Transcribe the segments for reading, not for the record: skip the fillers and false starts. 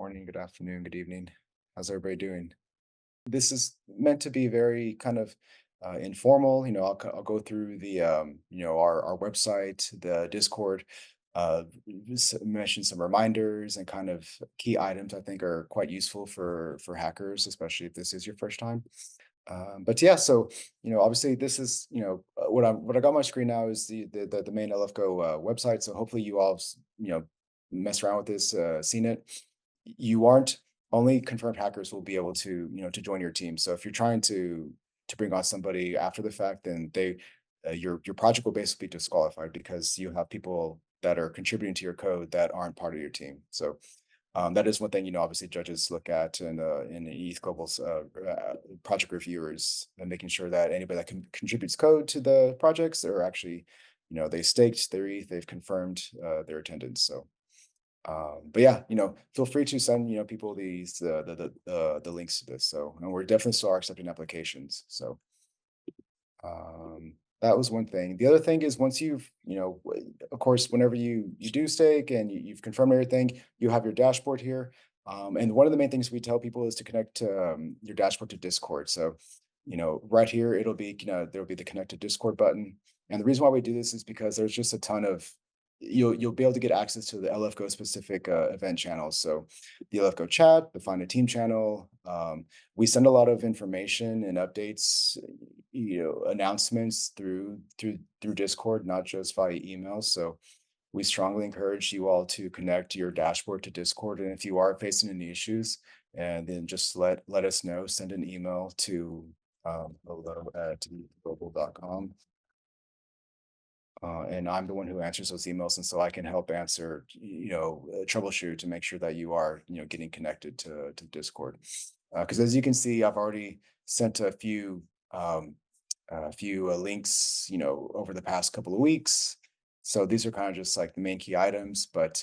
morning, good afternoon, good evening. How's everybody doing? This is meant to be very kind of informal. I'll go through our website, the Discord, mention some reminders and kind of key items I think are quite useful for hackers, especially if this is your first time. But yeah, so obviously this is what I got on my screen now is the main LFGO website. So hopefully you all messed around with this, seen it. You aren't only confirmed hackers will be able to to join your team. So if you're trying to bring on somebody after the fact, then your project will basically be disqualified because you have people that are contributing to your code that aren't part of your team. So that is one thing, obviously judges look at in ETH Global's project reviewers and making sure that anybody that contributes code to the projects are actually, they staked their ETH, they've confirmed their attendance. So, but yeah, feel free to send, people these, the links to this. So, and we're definitely still are accepting applications. So, that was one thing. The other thing is once you've, of course, whenever you do stake and you've confirmed everything, you have your dashboard here. And one of the main things we tell people is to connect your dashboard to Discord. So, right here, it'll be, there'll be the connect to Discord button. And the reason why we do this is because there's just a ton of you'll be able to get access to the LFGO specific event channels. So the LFGO chat, the Find a Team channel. We send a lot of information and updates, announcements through Discord, not just via email. So we strongly encourage you all to connect your dashboard to Discord. And if you are facing any issues, and then just let us know, send an email to hello@global.com. And I'm the one who answers those emails, and so I can help answer, troubleshoot to make sure that you are, getting connected to Discord. Because as you can see, I've already sent a few links, over the past couple of weeks. So these are kind of just like the main key items, but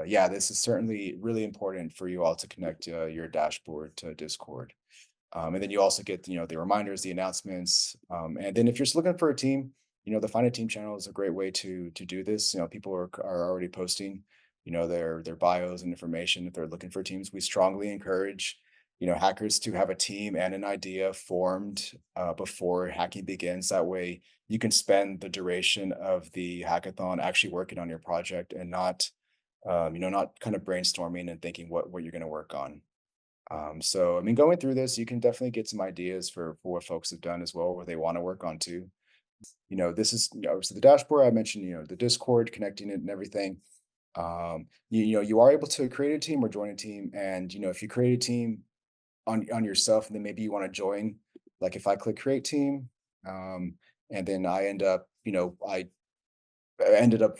yeah, this is certainly really important for you all to connect your dashboard to Discord. And then you also get, the reminders, the announcements. And then if you're just looking for a team, the Find a Team channel is a great way to do this. People are already posting, their bios and information if they're looking for teams. We strongly encourage, hackers to have a team and an idea formed before hacking begins. That way you can spend the duration of the hackathon actually working on your project and not kind of brainstorming and thinking what you're going to work on. So I mean, going through this, you can definitely get some ideas for what folks have done as well, where they want to work on too. This is obviously the dashboard. I mentioned, the Discord, connecting it and everything. You are able to create a team or join a team, and if you create a team on yourself, and then maybe you want to join, like if I click create team, and then I end up, I ended up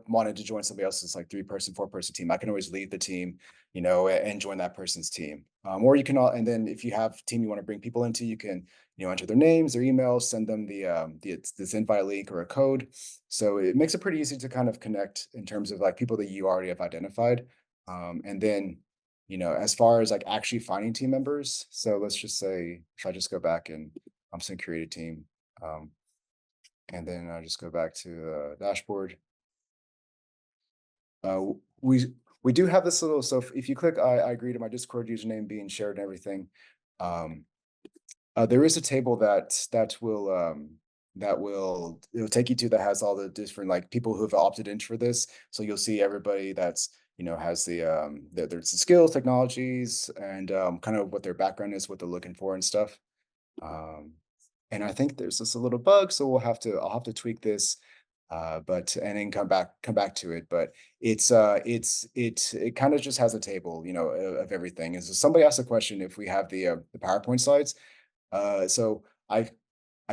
wanting to join somebody else's like 3-person, 4-person team. I can always leave the team, and join that person's team. Or you can all, and then if you have a team you want to bring people into, you can, enter their names, their emails, send them this invite link or a code. So it makes it pretty easy to kind of connect in terms of like people that you already have identified. And then, as far as like actually finding team members. So let's just say if I just go back and I'm saying create a team. And then I just go back to the dashboard. We do have this little, so if you click I agree to my Discord username being shared and everything, um, there is a table that will it'll take you to that has all the different like people who have opted in for this. So you'll see everybody that's has there's the skills, technologies, and kind of what their background is, what they're looking for and stuff. Um, and I think there's just a little bug, so I'll have to tweak this, but and then come back to it. But it kind of just has a table, of everything. And so somebody asked a question if we have the PowerPoint slides. So I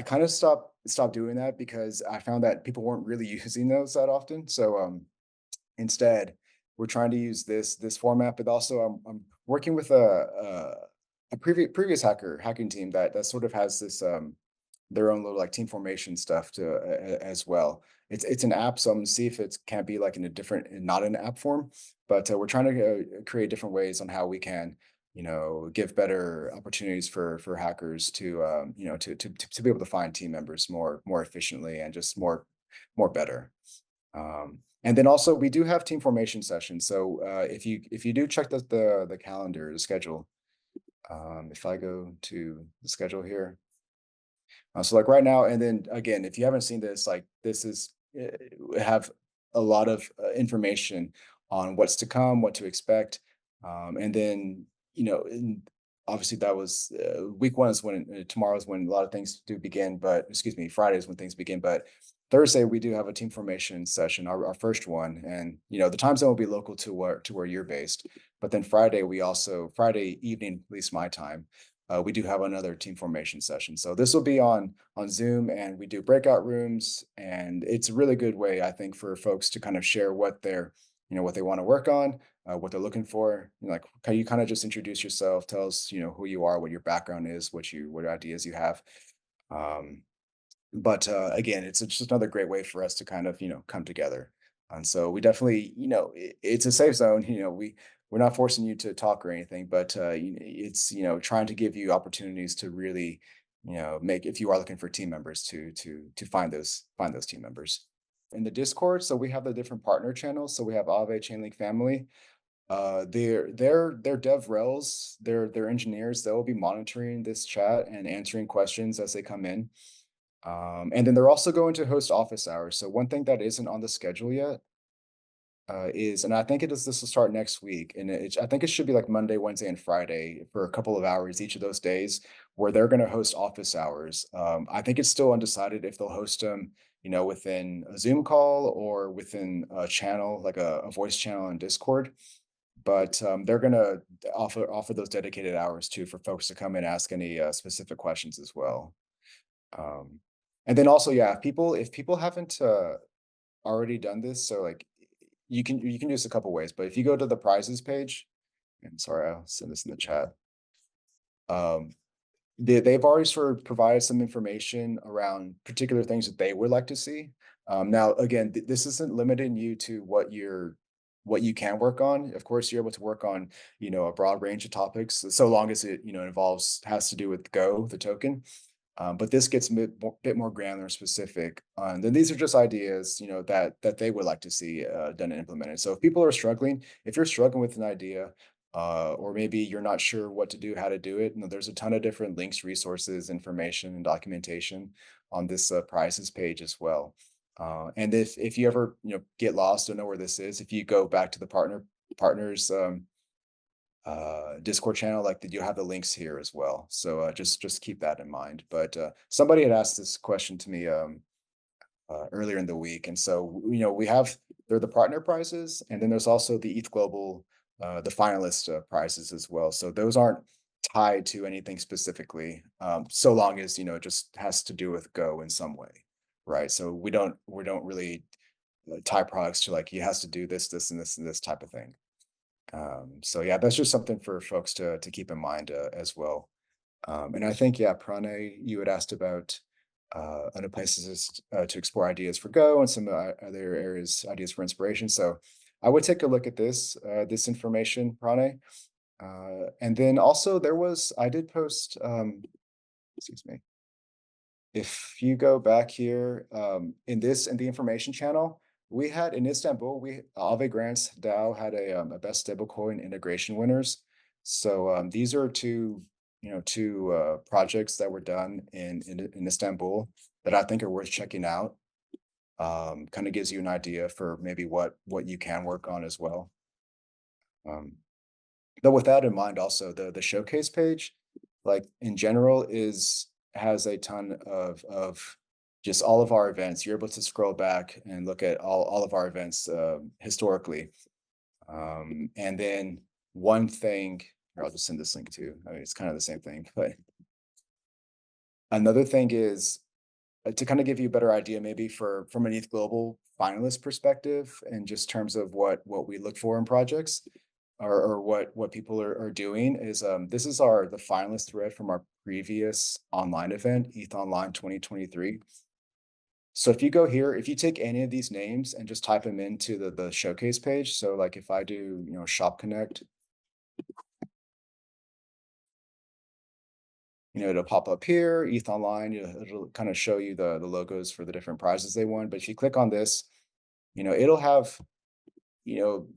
kind of stopped doing that because I found that people weren't really using those that often. So instead, we're trying to use this format, but also I'm working with a previous hacking team that sort of has this their own little like team formation stuff to as well. It's an app, so I'm gonna see if it can't be like in a different, not an app form, but we're trying to create different ways on how we can, give better opportunities for hackers to, to be able to find team members more efficiently and just more better. And then also we do have team formation sessions. So if you do check the calendar, the schedule, if I go to the schedule here, so like right now, and then again, if you haven't seen this, like this is have a lot of information on what's to come, what to expect, and then obviously that was week one is when tomorrow is when a lot of things do begin, but excuse me, Friday is when things begin, but Thursday we do have a team formation session, our first one, and the time zone will be local to where you're based, but then Friday evening, at least my time, we do have another team formation session. So this will be on Zoom, and we do breakout rooms, and it's a really good way, I think, for folks to kind of share what they want to work on, what they're looking for. Like, can you kind of just introduce yourself, tell us, who you are, what your background is, what ideas you have. Um, but again, it's just another great way for us to kind of come together. And so we definitely, it's a safe zone. We're not forcing you to talk or anything, but it's trying to give you opportunities to really make, if you are looking for team members, to find those team members in the Discord. So we have the different partner channels. So we have AAVE Chainlink Family. They're dev rels, they're engineers. They'll be monitoring this chat and answering questions as they come in. And then they're also going to host office hours. So one thing that isn't on the schedule yet is, and I think this will start next week, and I think it should be like Monday, Wednesday, and Friday for a couple of hours each of those days, where they're going to host office hours. I think it's still undecided if they'll host them, within a Zoom call or within a channel, like a voice channel on Discord. But they're going to offer those dedicated hours too for folks to come and ask any specific questions as well. Um, and then also, yeah, if people haven't already done this, so like you can do this a couple ways, but if you go to the prizes page, and sorry, I'll send this in the chat. Um, they've already sort of provided some information around particular things that they would like to see. Now, again, this isn't limiting you to what you can work on. Of course, you're able to work on a broad range of topics, so long as it has to do with Go, the token. But this gets a bit more granular and specific. Then these are just ideas, that they would like to see done and implemented. So if you're struggling with an idea, or maybe you're not sure what to do, how to do it, there's a ton of different links, resources, information, and documentation on this prizes page as well. And if you ever get lost, don't know where this is, if you go back to the partners Discord channel, like you have the links here as well. So just keep that in mind. But somebody had asked this question to me earlier in the week, and so they're the partner prizes, and then there's also the ETH Global, the finalist prizes as well. So those aren't tied to anything specifically, so long as it just has to do with Go in some way, right? So we don't really tie products to like, he has to do this, this, and this, and this type of thing. So yeah, that's just something for folks to keep in mind as well. And I think, yeah, Pranay, you had asked about other places to explore ideas for Go and some other areas, ideas for inspiration. So I would take a look at this information, Pranay. And then also I did post, excuse me, if you go back here in the information channel, we had in Istanbul, Aave Grants DAO had a best stablecoin integration winners. So these are two projects that were done in Istanbul that I think are worth checking out. Kind of gives you an idea for maybe what you can work on as well. Um, but with that in mind, also the showcase page, like in general, has a ton of just all of our events. You're able to scroll back and look at all of our events historically. And then one thing, here, I'll just send this link too. I mean, it's kind of the same thing, but another thing is to kind of give you a better idea, maybe from an ETH Global finalist perspective, and just terms of what we look for in projects, or what people are doing is this is the finalist thread from our previous online event, ETH Online 2023. So if you go here, if you take any of these names and just type them into the showcase page, so like if I do Shop Connect, it'll pop up here, ETH Online, it'll kind of show you the logos for the different prizes they won. But if you click on this, it'll have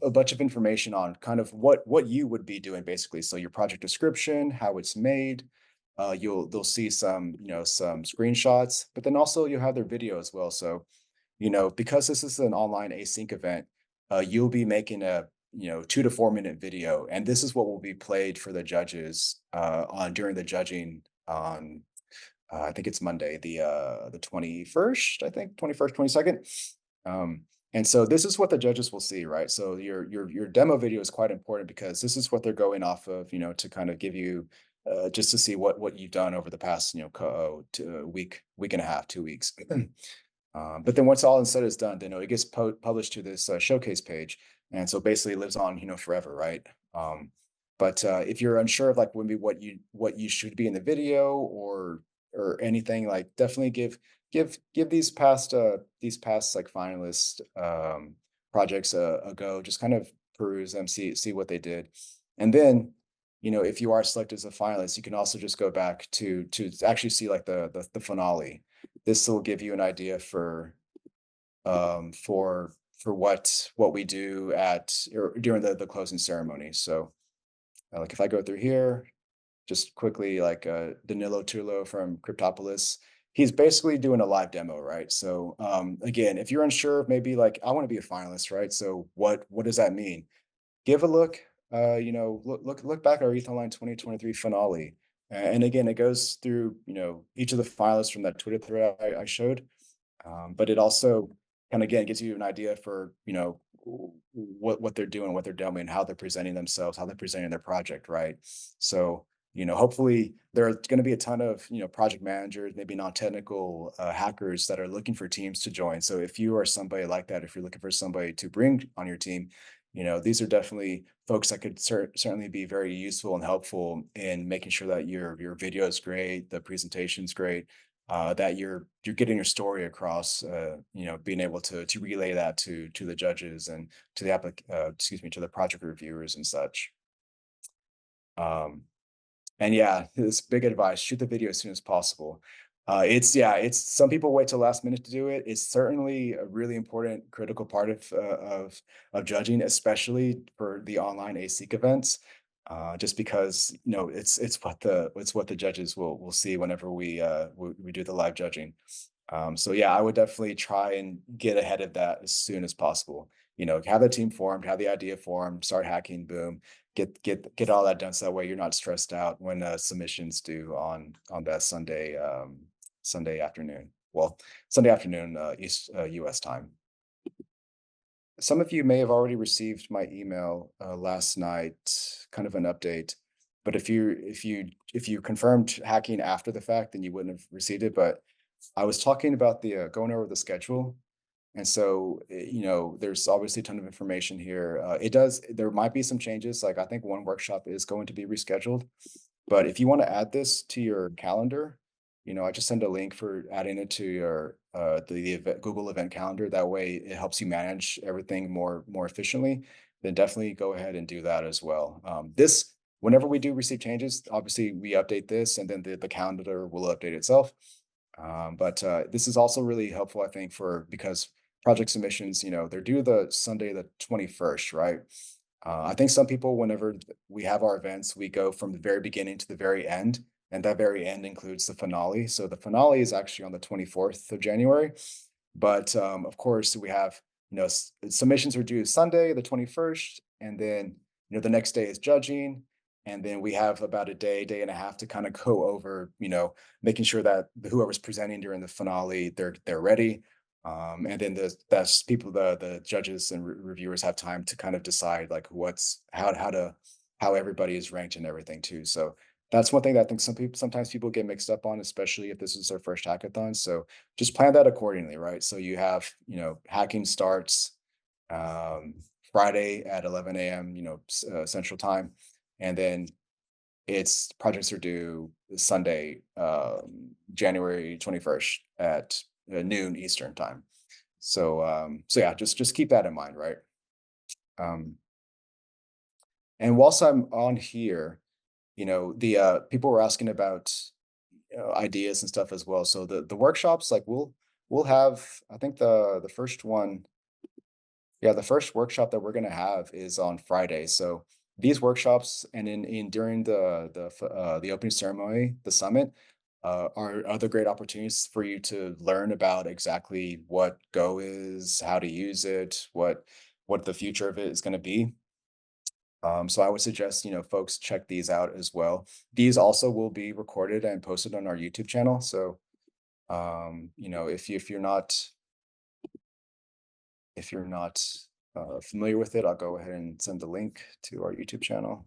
a bunch of information on kind of what you would be doing basically. So your project description, how it's made. They'll see some some screenshots, but then also you'll have their video as well. So because this is an online async event, you'll be making a 2 to 4 minute video, and this is what will be played for the judges on during the judging on I think it's Monday, the 21st, I think 21st, 22nd. Um, and so this is what the judges will see, right? So your demo video is quite important because this is what they're going off of, to kind of give you just to see what you've done over the past, week and a half, 2 weeks. But then once all is said is done, then it gets published to this showcase page, and so basically it lives on, forever, right? But if you're unsure of like maybe what you should be in the video or anything, like definitely give these past like finalist projects a go. Just kind of peruse them, see what they did, and then if you are selected as a finalist, you can also just go back to actually see like the finale. This will give you an idea for what we do at or during the closing ceremony. So like if I go through here, just quickly, like Danilo Turlo from Cryptopolis, he's basically doing a live demo, right? So again, if you're unsure, maybe like I want to be a finalist, right? So what does that mean? Give a look. Look back at our ETH Online 2023 finale. And again, it goes through each of the finalists from that Twitter thread I showed, but it also kind of again gives you an idea for what they're doing, what they're doing, how they're presenting themselves, how they're presenting their project, right? So hopefully there are going to be a ton of project managers, maybe non-technical hackers that are looking for teams to join. So if you are somebody like that, if you're looking for somebody to bring on your team, these are definitely folks that could certainly be very useful and helpful in making sure that your video is great, the presentation's great, that you're getting your story across, being able to relay that to the judges and to the to the project reviewers and such. Um, and yeah, this big advice: shoot the video as soon as possible. It's some people wait till last minute to do it. It's certainly a really important, critical part of judging, especially for the online ASIC events. Just because it's what the judges will see whenever we do the live judging. So yeah, I would definitely try and get ahead of that as soon as possible. Have the team formed, have the idea formed, start hacking, boom, get all that done so that way you're not stressed out when submissions due on that Sunday afternoon. Well, Sunday afternoon East US time. Some of you may have already received my email last night, kind of an update. But if you confirmed hacking after the fact, then you wouldn't have received it. But I was talking about the going over the schedule, and so there's obviously a ton of information here. There might be some changes. Like I think one workshop is going to be rescheduled, but if you want to add this to your calendar, I just send a link for adding it to your Google event calendar. That way it helps you manage everything more efficiently. Then definitely go ahead and do that as well. This Whenever we do receive changes, obviously we update this and then the calendar will update itself. But this is also really helpful, I think, because project submissions, they're due the Sunday, the 21st, right? I think some people, whenever we have our events, we go from the very beginning to the very end, and that very end includes the finale. So the finale is actually on the 24th of January. But of course, we have, submissions are due Sunday, the 21st, and then, the next day is judging. And then we have about a day and a half to kind of go over, making sure that whoever's presenting during the finale, they're ready. And then that's people, the judges and reviewers have time to kind of decide like how everybody is ranked and everything too. So that's one thing that I think sometimes people get mixed up on, especially if this is their first hackathon. So just plan that accordingly, right? So you have, hacking starts um, Friday at 11 a.m. Central Time, and then its projects are due Sunday, January 21st at noon Eastern time. So yeah, just keep that in mind, right? Um, and whilst I'm on here, the people were asking about ideas and stuff as well. So the workshops, like we'll have, I think the first one. Yeah, the first workshop that we're gonna have is on Friday. So these workshops and in during the opening ceremony, the summit, are other great opportunities for you to learn about exactly what Go is, how to use it, what the future of it is going to be. So I would suggest, folks check these out as well. These also will be recorded and posted on our YouTube channel. So if you're not familiar with it, I'll go ahead and send the link to our YouTube channel.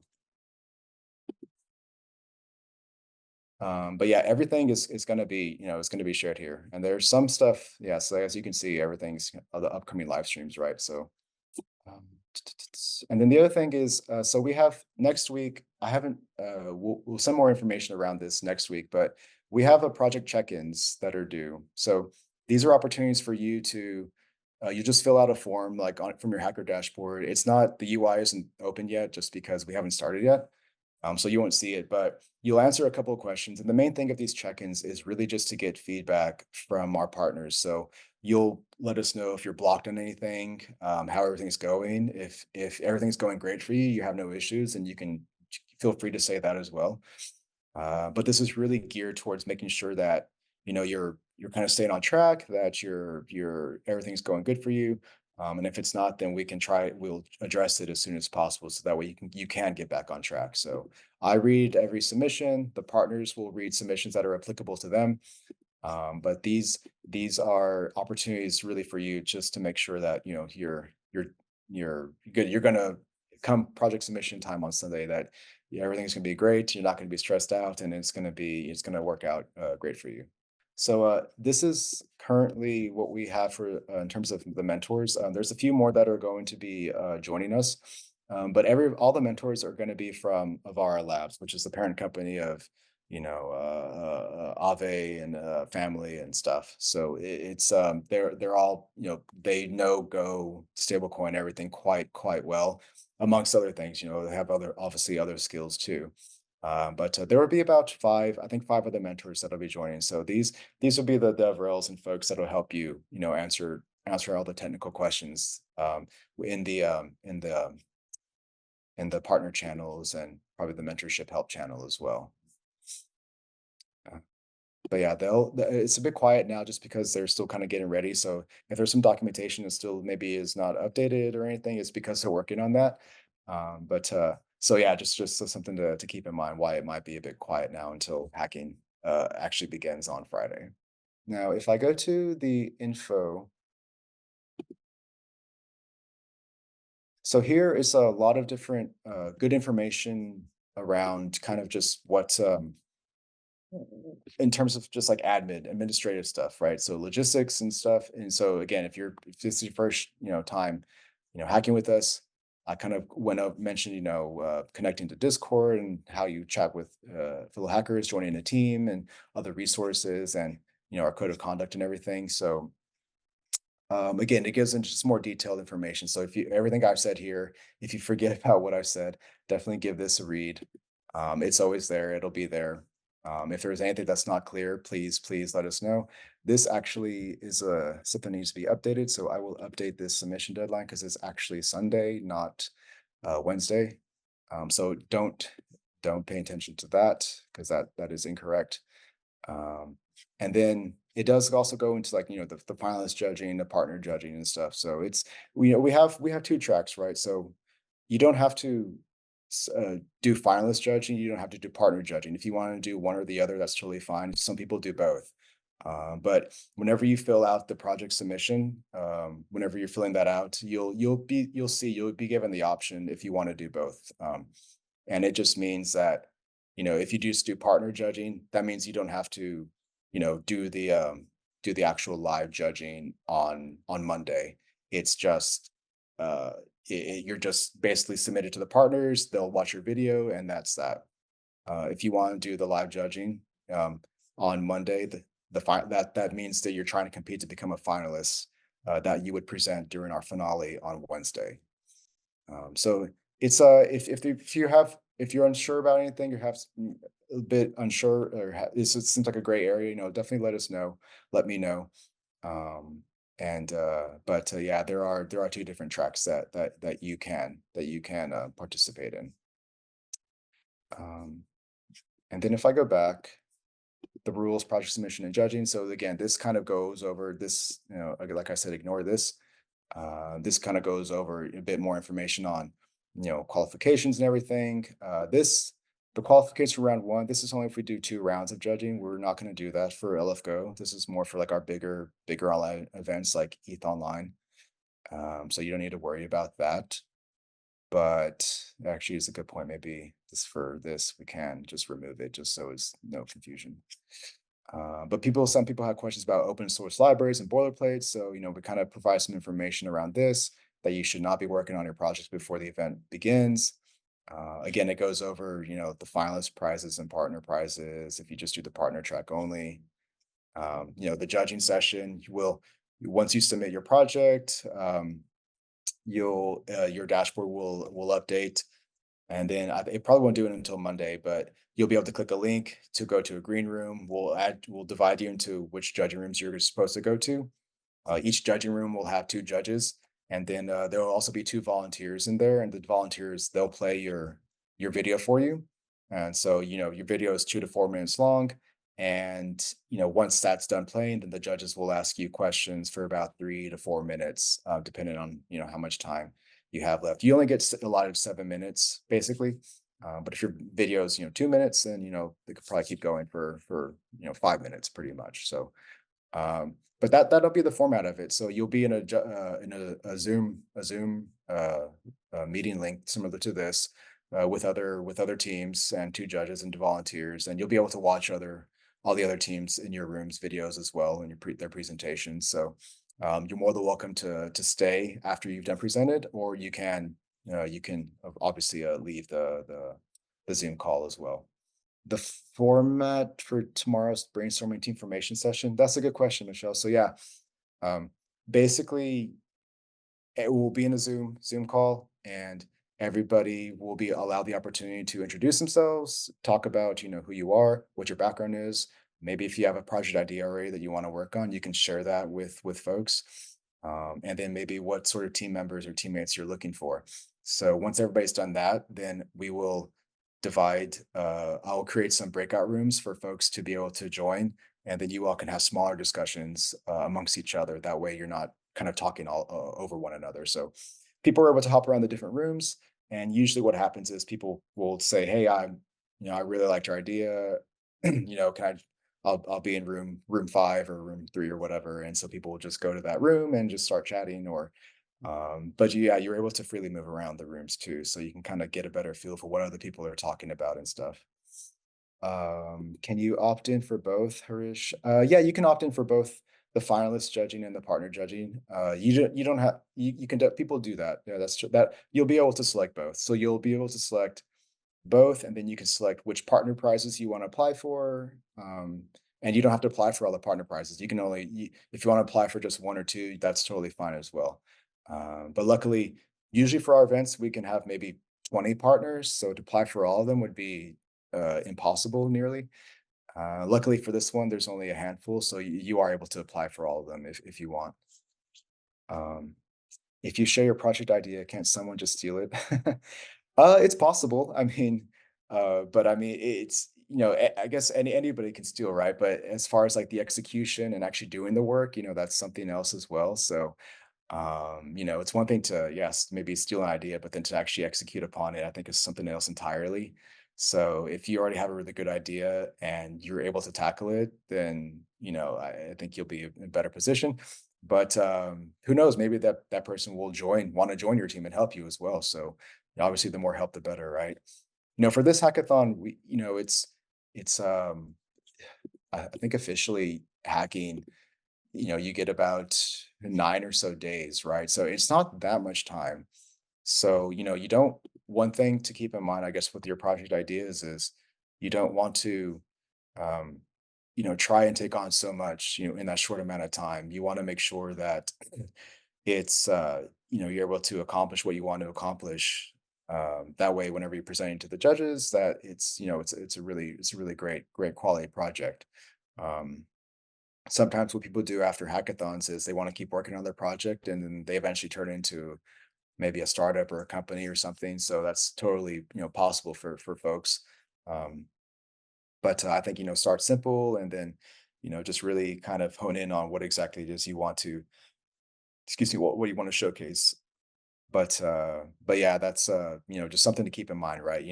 But yeah, everything is going to be, it's going to be shared here. And there's some stuff, yeah. So as you can see, everything's the upcoming live streams, right? So, um, and then the other thing is, so we have next week. I haven't. We'll send more information around this next week, but we have a project check-ins that are due. So these are opportunities for you to. You just fill out a form like on from your hacker dashboard. It's not the UI isn't open yet, just because we haven't started yet. So you won't see it, but you'll answer a couple of questions. And the main thing of these check-ins is really just to get feedback from our partners. So you'll let us know if you're blocked on anything, how everything's going. If everything's going great for you, you have no issues, and you can feel free to say that as well. But this is really geared towards making sure that you're kind of staying on track, that you're everything's going good for you. And if it's not, then we'll address it as soon as possible, so that way you can get back on track. So I read every submission. The partners will read submissions that are applicable to them. But these are opportunities really for you, just to make sure that you're good. You're gonna come project submission time on Sunday, that everything's gonna be great. You're not gonna be stressed out, and it's gonna work out great for you. So this is currently what we have for in terms of the mentors. There's a few more that are going to be joining us, but every all the mentors are going to be from Avara Labs, which is the parent company of Aave and family and stuff. So they're all they know Go, stablecoin, everything quite well, amongst other things. They have other obviously other skills too. But there will be about five, I think, five other mentors that'll be joining. So these will be the DevRels and folks that'll help you, answer all the technical questions in the partner channels, and probably the mentorship help channel as well. Uh, but yeah, it's a bit quiet now just because they're still kind of getting ready. So if there's some documentation that still maybe is not updated or anything, it's because they're working on that. But so yeah, just something to keep in mind, why it might be a bit quiet now until hacking actually begins on Friday. Now, if I go to the info, so here is a lot of different good information around kind of just what in terms of just like administrative stuff, right? So logistics and stuff. And so again, if this is your first, time, hacking with us, I kind of went up mentioned, connecting to Discord and how you chat with fellow hackers, joining a team and other resources, and our code of conduct and everything. So again, it gives them just more detailed information. So if you everything I've said here, if you forget about what I've said, definitely give this a read. It's always there. It'll be there. If there's anything that's not clear, please let us know. This actually is something that needs to be updated. So I will update this submission deadline because it's actually Sunday, not Wednesday. So don't pay attention to that, because that is incorrect. Um, and then it does also go into, like, the finalist judging, the partner judging and stuff. So it's we have two tracks, right? So you don't have to do finalist judging. You don't have to do partner judging. If you want to do one or the other, that's totally fine. Some people do both. But whenever you fill out the project submission, whenever you're filling that out, you'll be given the option if you want to do both. And it just means that, if you just do partner judging, that means you don't have to, do the actual live judging on Monday. It's just you're just basically submitted to the partners. They'll watch your video, and that's that. If you want to do the live judging on Monday, that means that you're trying to compete to become a finalist, that you would present during our finale on Wednesday. So it's if you're unsure about anything, you have a bit unsure, or it seems like a gray area, definitely let us know. Let me know. And but yeah, there are two different tracks that you can participate in. Um, and then if I go back, the rules, project submission, and judging. So again, this kind of goes over this. Like I said, ignore this. This kind of goes over a bit more information on, qualifications and everything. The qualification for round one. This is only if we do 2 rounds of judging. We're not going to do that for LFGO. This is more for like our bigger online events like ETH Online. So you don't need to worry about that. But actually, it's a good point. Maybe just for this, we can just remove it, just so it's no confusion. But some people have questions about open source libraries and boilerplates. So, we kind of provide some information around this, that you should not be working on your projects before the event begins. Again, it goes over, the finalist prizes and partner prizes if you just do the partner track only. The judging session, once you submit your project, your dashboard will update, and then it probably won't do it until Monday, but you'll be able to click a link to go to a green room. We'll divide you into which judging rooms you're supposed to go to. Each judging room will have 2 judges, and then there will also be 2 volunteers in there. And the volunteers, they'll play your video for you. And so your video is 2 to 4 minutes long. And once that's done playing, then the judges will ask you questions for about 3 to 4 minutes, depending on how much time you have left. You only get allotted 7 minutes basically. But if your video is 2 minutes, then they could probably keep going for 5 minutes pretty much. So but that'll be the format of it. So you'll be in a Zoom meeting link similar to this, with other teams and 2 judges and volunteers, and you'll be able to watch all the other teams in your room's videos as well, and their presentations. So you're more than welcome to stay after you've done presented, or you can obviously leave the Zoom call as well. The format for tomorrow's brainstorming team formation session, that's a good question, Michelle. So yeah, um, basically it will be in a Zoom call, and everybody will be allowed the opportunity to introduce themselves, talk about, who you are, what your background is. Maybe if you have a project idea already that you want to work on, you can share that with folks. And then maybe what sort of team members or teammates you're looking for. So once everybody's done that, then we will I'll create some breakout rooms for folks to be able to join, and then you all can have smaller discussions amongst each other. That way you're not kind of talking all over one another. So people are able to hop around the different rooms, and usually what happens is people will say, "Hey, I really liked your idea. Can I? I'll be in room 5 or room 3 or whatever." And so people will just go to that room and just start chatting, or but yeah, you're able to freely move around the rooms too, so you can kind of get a better feel for what other people are talking about and stuff. Can you opt in for both, Harish? Yeah, you can opt in for both the finalist judging and the partner judging. You don't have you can people do that. Yeah, that's true. That you'll be able to select both. So you'll be able to select both, and then you can select which partner prizes you want to apply for. And you don't have to apply for all the partner prizes. You can if you want to apply for just 1 or 2, that's totally fine as well. But luckily, usually for our events, we can have maybe 20 partners. So to apply for all of them would be impossible nearly. Luckily for this one, there's only a handful, so you are able to apply for all of them if you want. Um, if you share your project idea, can't someone just steal it? It's possible. I mean, but I mean, it's I guess anybody can steal, right? But as far as like the execution and actually doing the work, that's something else as well. So it's one thing to, yes, maybe steal an idea, but then to actually execute upon it, I think is something else entirely. So if you already have a really good idea and you're able to tackle it, then I think you'll be in a better position. But who knows? Maybe that person will want to join your team and help you as well. So obviously, the more help, the better, right? For this hackathon, it's I think officially hacking, you get about 9 or so days, right? So it's not that much time. So, you don't, one thing to keep in mind, I guess, with your project ideas is you don't want to, um, try and take on so much, in that short amount of time. You want to make sure that you're able to accomplish what you want to accomplish. That way, whenever you're presenting to the judges, that it's a really great quality project. Um, Sometimes what people do after hackathons is they want to keep working on their project and then they eventually turn into maybe a startup or a company or something. So that's totally, possible for folks. Um, but I think, start simple and then, just really kind of hone in on what exactly it is you want to, excuse me, what you want to showcase. But yeah, that's just something to keep in mind, right?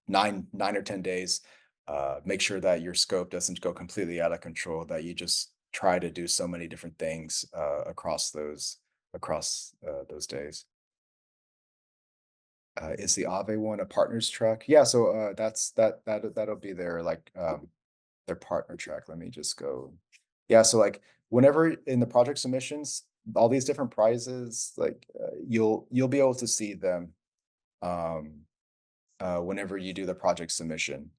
9 or 10 days. Make sure that your scope doesn't go completely out of control, that you just try to do so many different things across those days. Is the AAVE one a partner's track? Yeah, so that'll be their partner track. Let me just go. Yeah, so like whenever in the project submissions, all these different prizes, like you'll be able to see them um, whenever you do the project submission.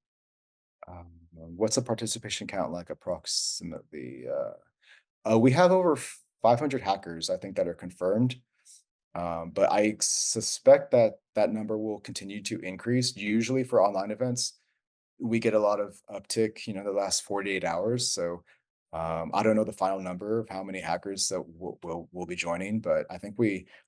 What's the participation count like approximately? We have over 500 hackers, I think, that are confirmed. But I suspect that that number will continue to increase. Usually for online events, we get a lot of uptick, the last 48 hours. So I don't know the final number of how many hackers that will be joining, but I think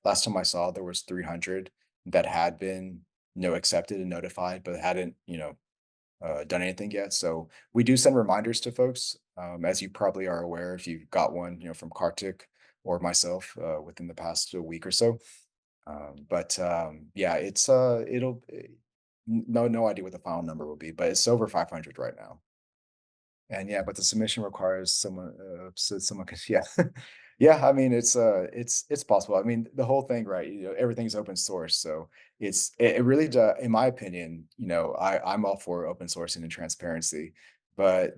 last time I saw there was 300 that had been accepted and notified, but hadn't done anything yet. So we do send reminders to folks, as you probably are aware if you got one, from Kartik or myself within the past week or so. Yeah, no idea what the final number will be, but it's over 500 right now. And yeah, but the submission requires someone, so someone could, yeah, yeah. I mean, it's possible. I mean, the whole thing, right? Everything's open source, so it really does, in my opinion. I'm all for open sourcing and transparency, but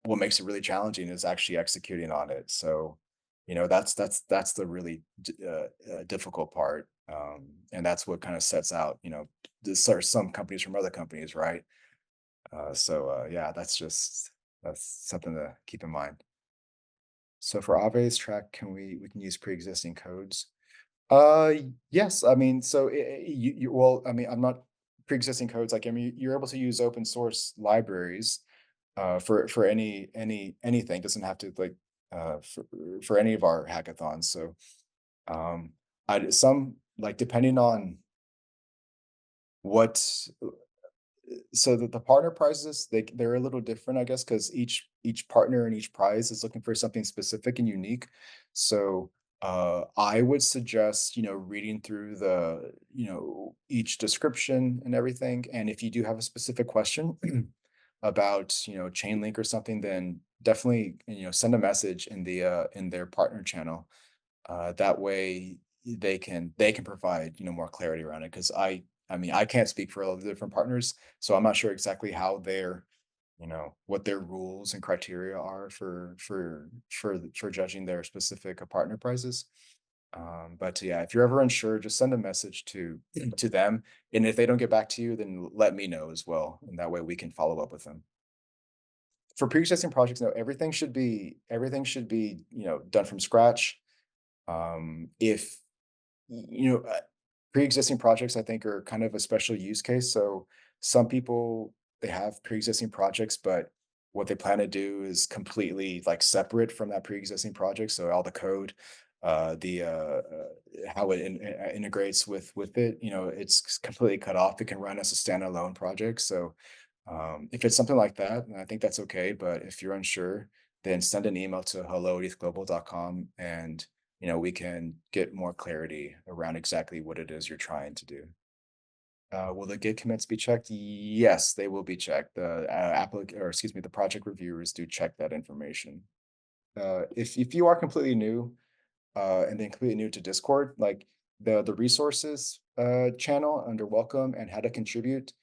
what makes it really challenging is actually executing on it. So, that's the really difficult part, and that's what kind of sets out, some companies from other companies, right? Yeah, that's something to keep in mind. So for Aave's track, we can use pre-existing codes? Yes. I mean, so well, I mean, I'm not pre-existing codes. Like, I mean, you're able to use open source libraries for anything. Doesn't have to like for any of our hackathons. So I some like depending on what so the partner prizes they're a little different, I guess, because each partner and each prize is looking for something specific and unique. So I would suggest reading through the each description and everything, and if you do have a specific question about chain link or something, then definitely send a message in their partner channel. That way they can provide more clarity around it, because I mean, I can't speak for all the different partners, so I'm not sure exactly how what their rules and criteria are for judging their specific partner prizes. But yeah, if you're ever unsure, just send a message to them, and if they don't get back to you, then let me know as well, and that way we can follow up with them. For pre-existing projects, no, everything should be done from scratch. If pre-existing projects, I think, are kind of a special use case. So some people, they have pre-existing projects, but what they plan to do is completely like separate from that pre-existing project. So all the code, the how it integrates with it, it's completely cut off. It can run as a standalone project. So if it's something like that, then I think that's okay. But if you're unsure, then send an email to hello@ethglobal.com, and we can get more clarity around exactly what it is you're trying to do. Will the Git commits be checked? Yes, they will be checked. The or excuse me, the project reviewers do check that information. If you are completely new, and then completely new to Discord, like the resources channel under welcome and how to contribute,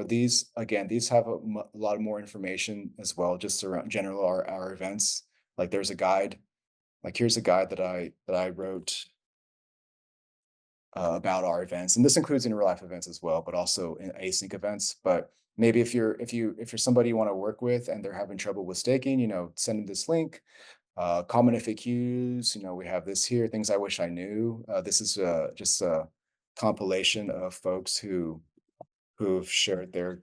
these have a lot more information as well, just around general our events. Like there's a guide. Like here's a guide that I wrote about our events, and this includes in real life events as well, but also in async events. But maybe if you're somebody you want to work with and they're having trouble with staking, send them this link. Common FAQs, we have this here, things I wish I knew. This is just a compilation of folks who've shared their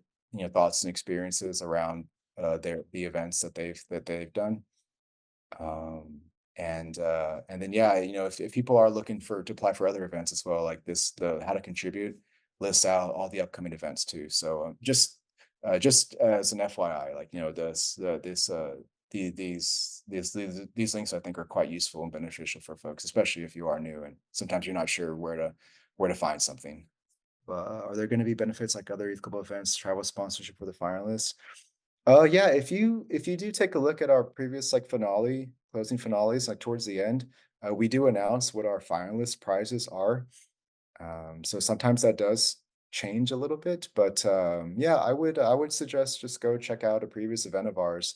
thoughts and experiences around the events that they've done. Um, and then yeah, if people are looking to apply for other events as well, like this, the how to contribute lists out all the upcoming events too. So just as an FYI, like these links I think are quite useful and beneficial for folks, especially if you are new and sometimes you're not sure where to find something. But are there going to be benefits like other Youth Club events, travel sponsorship for the finalists? Yeah, if you do take a look at our previous like closing finales, like towards the end, we do announce what our finalist prizes are. So sometimes that does change a little bit, but yeah, I would suggest just go check out a previous event of ours,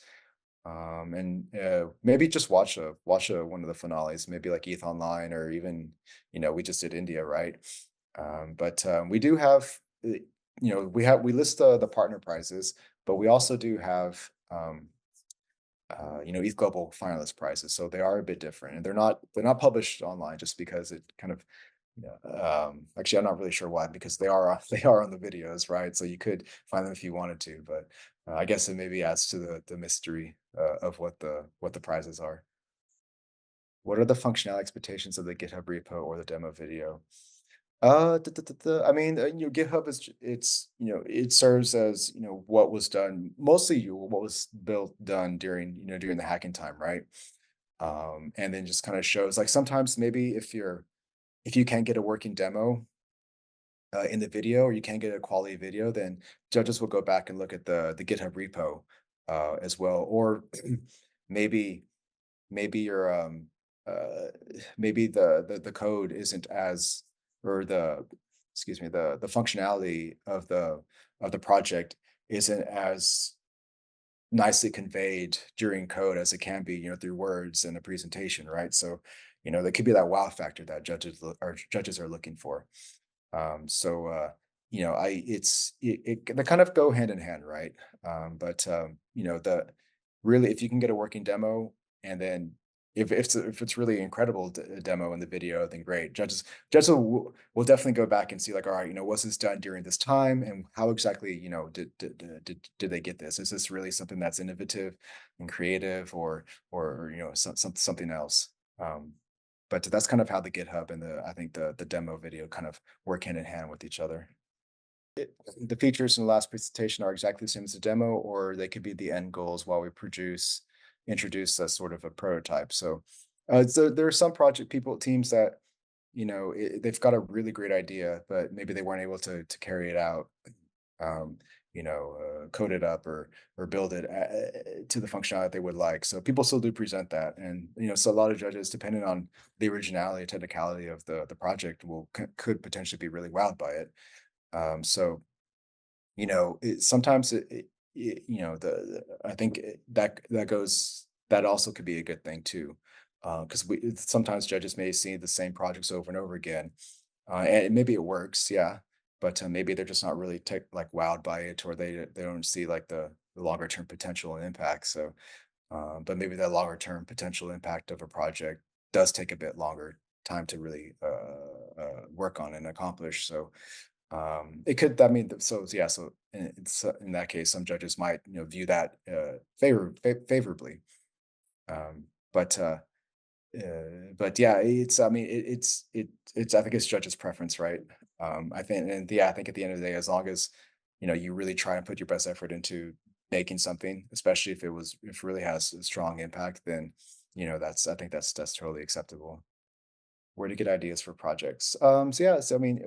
and maybe just watch one of the finales, maybe like ETH Online, or even we just did India, right? But we do have we list the partner prizes, but we also do have ETH Global finalist prizes. So they are a bit different, and they're not published online just because it kind of actually I'm not really sure why, because they are on the videos, right? So you could find them if you wanted to, but I guess it maybe adds to the mystery of what the prizes are. What are the functional expectations of the GitHub repo or the demo video? I mean, GitHub it's it serves as what was done, mostly what was built done during the hacking time, right? And then just kind of shows like sometimes maybe if you can't get a working demo in the video, or you can't get a quality video, then judges will go back and look at the GitHub repo as well, or maybe maybe your uh maybe the code isn't as, or the excuse me, the functionality of the project isn't as nicely conveyed during code as it can be through words and a presentation, right? So there could be that wow factor that judges are looking for. So I it's they kind of go hand in hand, right? But the really, if you can get a working demo, and then if it's really incredible demo in the video, then great. Judges will definitely go back and see like, all right, was this done during this time, and how exactly did they get this? Is this really something that's innovative and creative, or something else? Um, but that's kind of how the GitHub and I think the demo video kind of work hand in hand with each other. The features in the last presentation are exactly the same as the demo, or they could be the end goals while we introduce a sort of a prototype. So there are some project people teams that they've got a really great idea, but maybe they weren't able to carry it out, um, code it up, or build it to the functionality they would like. So people still do present that, and so a lot of judges, depending on the originality, technicality of the project, could potentially be really wowed by it. So sometimes I think that also could be a good thing too, because we sometimes judges may see the same projects over and over again, and maybe it works, yeah, but maybe they're just not really like wowed by it, or they don't see like the longer term potential and impact. So, but maybe the longer term potential impact of a project does take a bit longer time to really work on and accomplish. So it could, I mean, so yeah, so in that case, some judges might, view that favorably. Um, but but yeah, I mean, it's I think it's judges' preference, right? I think, and yeah, I think at the end of the day, as long as you really try and put your best effort into making something, especially if it really has a strong impact, then I think that's totally acceptable. Where to get ideas for projects? So yeah, so I mean,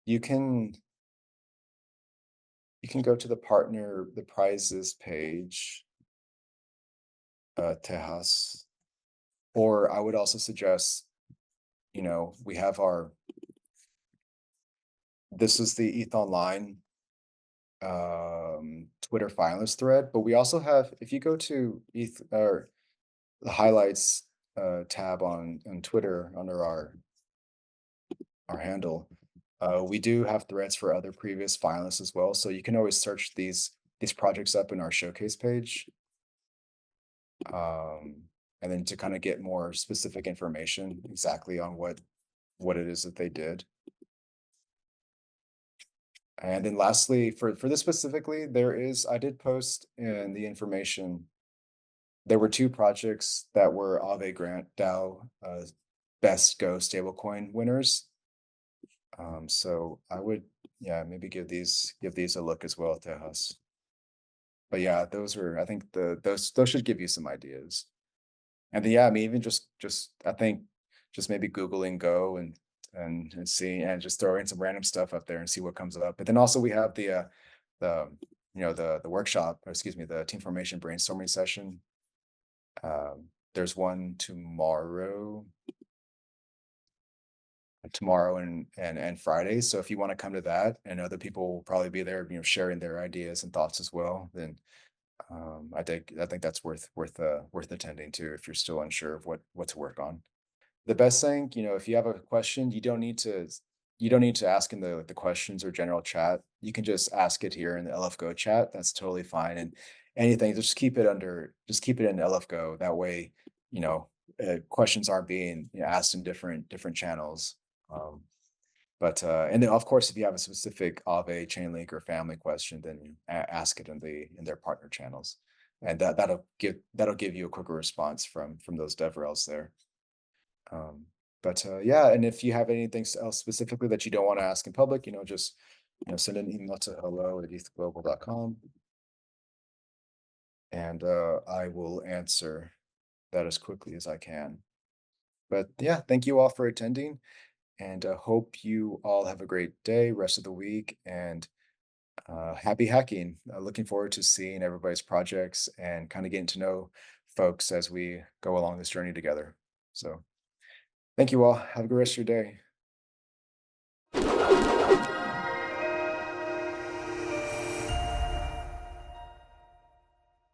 you can you can go to the prizes page, Tejas, or I would also suggest, we have this is the ETH Online Twitter finalist thread, but we also have, if you go to ETH, or the highlights tab on Twitter under our handle, we do have threads for other previous finalists as well. So you can always search these projects up in our showcase page, um, and then to kind of get more specific information exactly on what it is that they did. And then lastly, for this specifically, I did post in the information There were two projects that were Aave Grant DAO Best Go stablecoin winners. So I would, yeah, maybe give these a look as well, Tejas. But yeah, those were, I think those should give you some ideas. And then, yeah, I mean, even just I think just maybe Googling Go and see and just throw in some random stuff up there and see what comes up. But then also we have the the workshop, or excuse me, the team formation brainstorming session. There's one tomorrow and Friday. So if you want to come to that, and other people will probably be there, sharing their ideas and thoughts as well, then I think that's worth attending too if you're still unsure of what to work on. The best thing, if you have a question, you don't need to ask in the questions or general chat. You can just ask it here in the LFGO chat. That's totally fine. And anything, just keep it in LFGO. That way, you know, questions aren't being asked in different channels. Um, and then of course, if you have a specific Aave chain link or family question, then you ask it in their partner channels, and that'll give you a quicker response from those DevRels there. Um, yeah, and if you have anything else specifically that you don't want to ask in public, just send an email to hello@ethglobal.com, and I will answer that as quickly as I can. But yeah, thank you all for attending, and hope you all have a great day, rest of the week, and happy hacking. Looking forward to seeing everybody's projects and kind of getting to know folks as we go along this journey together. So thank you all. Have a good rest of your day.